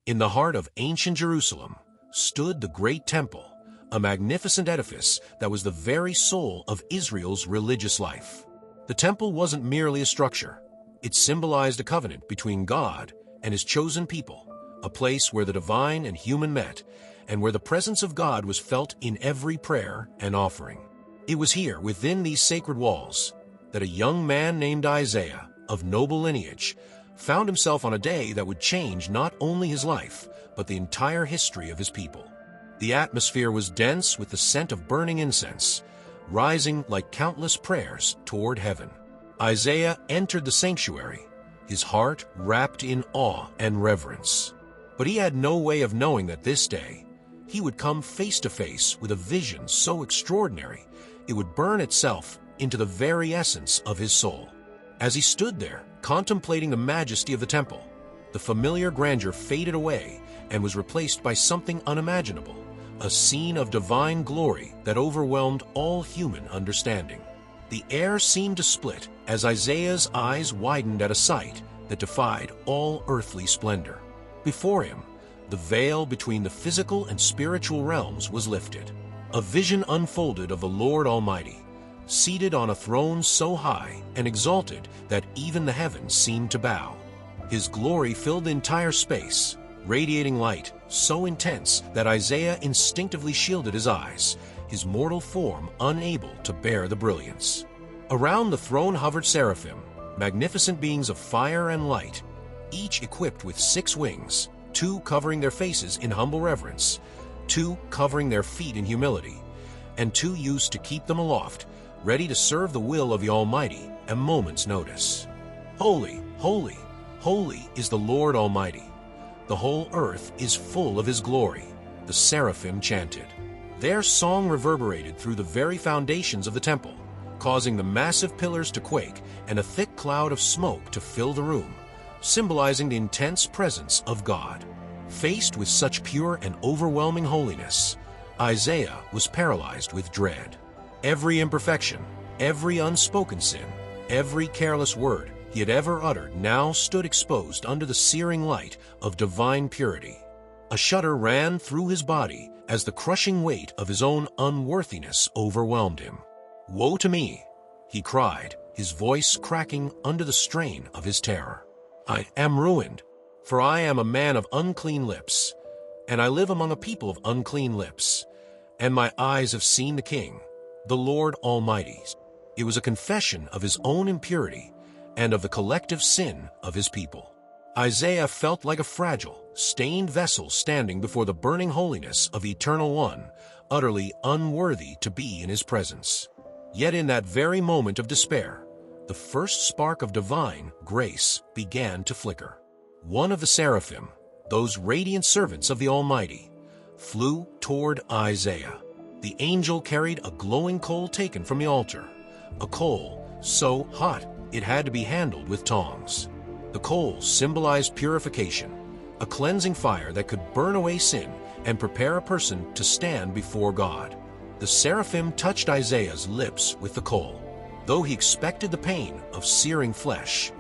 In the heart of ancient Jerusalem stood the great temple, a magnificent edifice that was the very soul of Israel's religious life. The temple wasn't merely a structure. It symbolized a covenant between God and his chosen people, a place where the divine and human met, and where the presence of God was felt in every prayer and offering. It was here, within these sacred walls, that a young man named Isaiah, of noble lineage, found himself on a day that would change not only his life, but the entire history of his people. The atmosphere was dense with the scent of burning incense, rising like countless prayers toward heaven. Isaiah entered the sanctuary, his heart wrapped in awe and reverence. But he had no way of knowing that this day he would come face to face with a vision so extraordinary it would burn itself into the very essence of his soul. As he stood there, contemplating the majesty of the temple, the familiar grandeur faded away and was replaced by something unimaginable, a scene of divine glory that overwhelmed all human understanding. The air seemed to split as Isaiah's eyes widened at a sight that defied all earthly splendor. Before him, the veil between the physical and spiritual realms was lifted. A vision unfolded of the Lord Almighty, seated on a throne so high and exalted that even the heavens seemed to bow. His glory filled the entire space, radiating light so intense that Isaiah instinctively shielded his eyes, his mortal form unable to bear the brilliance. Around the throne hovered seraphim, magnificent beings of fire and light, each equipped with 6 wings, 2 covering their faces in humble reverence, 2 covering their feet in humility, and 2 used to keep them aloft, ready to serve the will of the Almighty at a moment's notice. Holy, holy, holy is the Lord Almighty. The whole earth is full of his glory, the seraphim chanted. Their song reverberated through the very foundations of the temple, causing the massive pillars to quake and a thick cloud of smoke to fill the room, symbolizing the intense presence of God. Faced with such pure and overwhelming holiness, Isaiah was paralyzed with dread. Every imperfection, every unspoken sin, every careless word he had ever uttered now stood exposed under the searing light of divine purity. A shudder ran through his body as the crushing weight of his own unworthiness overwhelmed him. "Woe to me!" he cried, his voice cracking under the strain of his terror. "I am ruined, for I am a man of unclean lips, and I live among a people of unclean lips, and my eyes have seen the King, the Lord Almighty." It was a confession of his own impurity and of the collective sin of his people. Isaiah felt like a fragile, stained vessel standing before the burning holiness of Eternal One, utterly unworthy to be in his presence. Yet in that very moment of despair, the first spark of divine grace began to flicker. One of the seraphim, those radiant servants of the Almighty, flew toward Isaiah. The angel carried a glowing coal taken from the altar, a coal so hot it had to be handled with tongs. The coal symbolized purification, a cleansing fire that could burn away sin and prepare a person to stand before God. The seraphim touched Isaiah's lips with the coal. Though he expected the pain of searing flesh,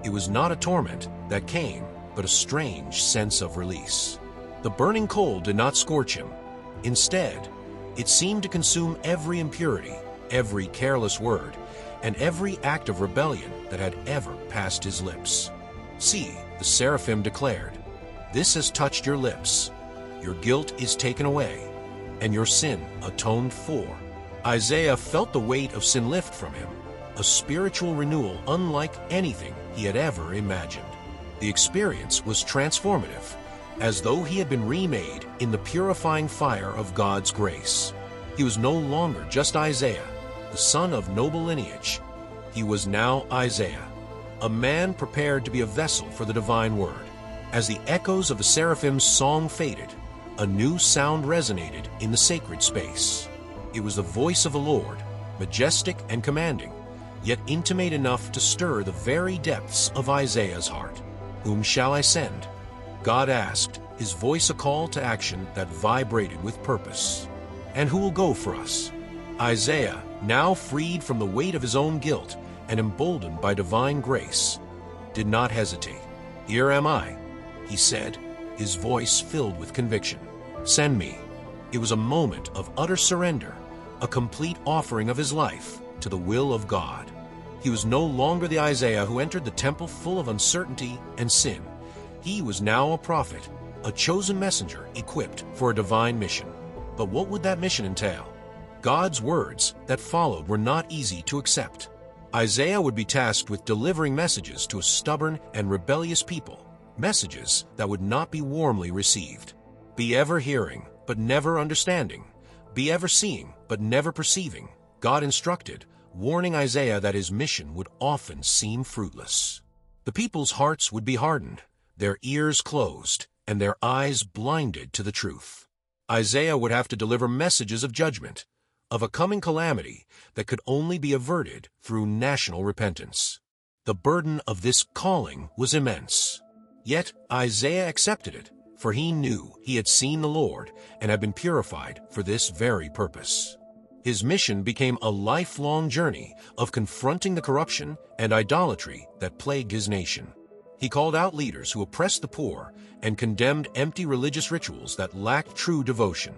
it was not a torment that came, but a strange sense of release. The burning coal did not scorch him. Instead, it seemed to consume every impurity, every careless word, and every act of rebellion that had ever passed his lips. "See," the seraphim declared, "this has touched your lips. Your guilt is taken away, and your sin atoned for." Isaiah felt the weight of sin lift from him, a spiritual renewal unlike anything he had ever imagined. The experience was transformative, as though he had been remade in the purifying fire of God's grace. He was no longer just Isaiah, the son of noble lineage. He was now Isaiah, a man prepared to be a vessel for the divine word. As the echoes of the seraphim's song faded, a new sound resonated in the sacred space. It was the voice of the Lord, majestic and commanding, yet intimate enough to stir the very depths of Isaiah's heart. "Whom shall I send?" God asked, his voice a call to action that vibrated with purpose. "And who will go for us?" Isaiah, now freed from the weight of his own guilt and emboldened by divine grace, did not hesitate. "Here am I," he said, his voice filled with conviction. "Send me." It was a moment of utter surrender, a complete offering of his life to the will of God. He was no longer the Isaiah who entered the temple full of uncertainty and sin. He was now a prophet, a chosen messenger equipped for a divine mission. But what would that mission entail? God's words that followed were not easy to accept. Isaiah would be tasked with delivering messages to a stubborn and rebellious people, messages that would not be warmly received. Be ever hearing, but never understanding. Be ever seeing, but never perceiving, God instructed, warning Isaiah that his mission would often seem fruitless. The people's hearts would be hardened, their ears closed, and their eyes blinded to the truth. Isaiah would have to deliver messages of judgment, of a coming calamity that could only be averted through national repentance. The burden of this calling was immense. Yet Isaiah accepted it, for he knew he had seen the Lord and had been purified for this very purpose. His mission became a lifelong journey of confronting the corruption and idolatry that plagued his nation. He called out leaders who oppressed the poor and condemned empty religious rituals that lacked true devotion.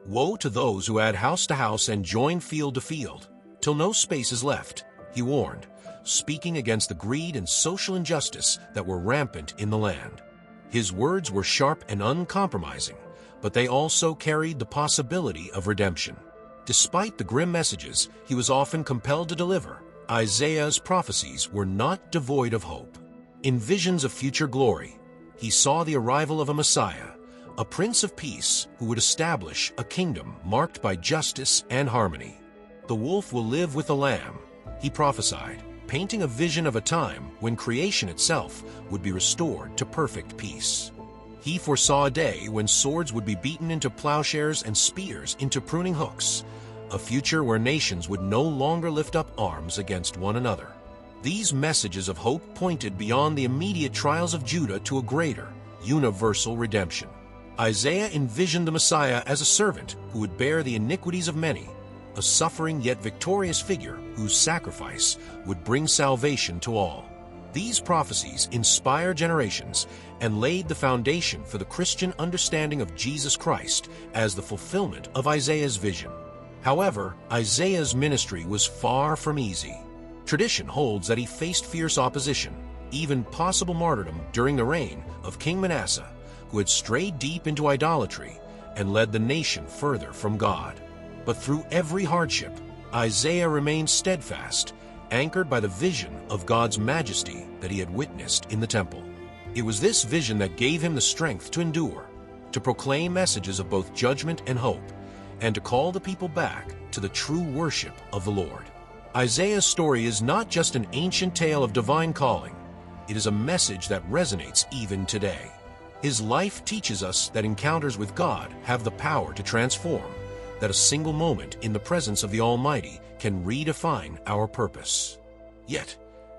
Woe to those who add house to house and join field to field, till no space is left, he warned, speaking against the greed and social injustice that were rampant in the land. His words were sharp and uncompromising, but they also carried the possibility of redemption. Despite the grim messages he was often compelled to deliver, Isaiah's prophecies were not devoid of hope. In visions of future glory, he saw the arrival of a Messiah, a Prince of Peace who would establish a kingdom marked by justice and harmony. The wolf will live with the lamb, he prophesied, painting a vision of a time when creation itself would be restored to perfect peace. He foresaw a day when swords would be beaten into plowshares and spears into pruning hooks, a future where nations would no longer lift up arms against one another. These messages of hope pointed beyond the immediate trials of Judah to a greater, universal redemption. Isaiah envisioned the Messiah as a servant who would bear the iniquities of many, a suffering yet victorious figure whose sacrifice would bring salvation to all. These prophecies inspired generations and laid the foundation for the Christian understanding of Jesus Christ as the fulfillment of Isaiah's vision. However, Isaiah's ministry was far from easy. Tradition holds that he faced fierce opposition, even possible martyrdom during the reign of King Manasseh, who had strayed deep into idolatry and led the nation further from God. But through every hardship, Isaiah remained steadfast, anchored by the vision of God's majesty that he had witnessed in the temple. It was this vision that gave him the strength to endure, to proclaim messages of both judgment and hope, and to call the people back to the true worship of the Lord. Isaiah's story is not just an ancient tale of divine calling. It is a message that resonates even today. His life teaches us that encounters with God have the power to transform, that a single moment in the presence of the Almighty can redefine our purpose. Yet,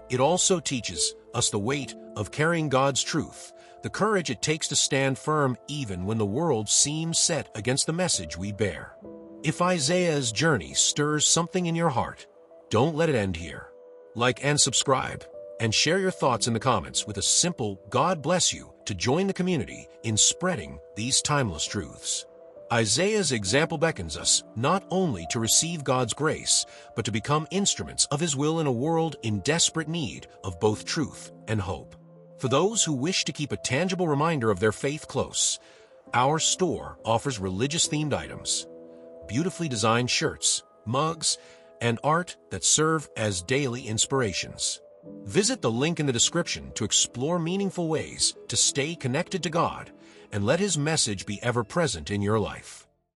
it also teaches us the weight of carrying God's truth, the courage it takes to stand firm even when the world seems set against the message we bear. If Isaiah's journey stirs something in your heart, don't let it end here. Like and subscribe, and share your thoughts in the comments with a simple "God bless you" to join the community in spreading these timeless truths. Isaiah's example beckons us not only to receive God's grace, but to become instruments of His will in a world in desperate need of both truth and hope. For those who wish to keep a tangible reminder of their faith close, our store offers religious-themed items, beautifully designed shirts, mugs, and art that serve as daily inspirations. Visit the link in the description to explore meaningful ways to stay connected to God and let His message be ever present in your life.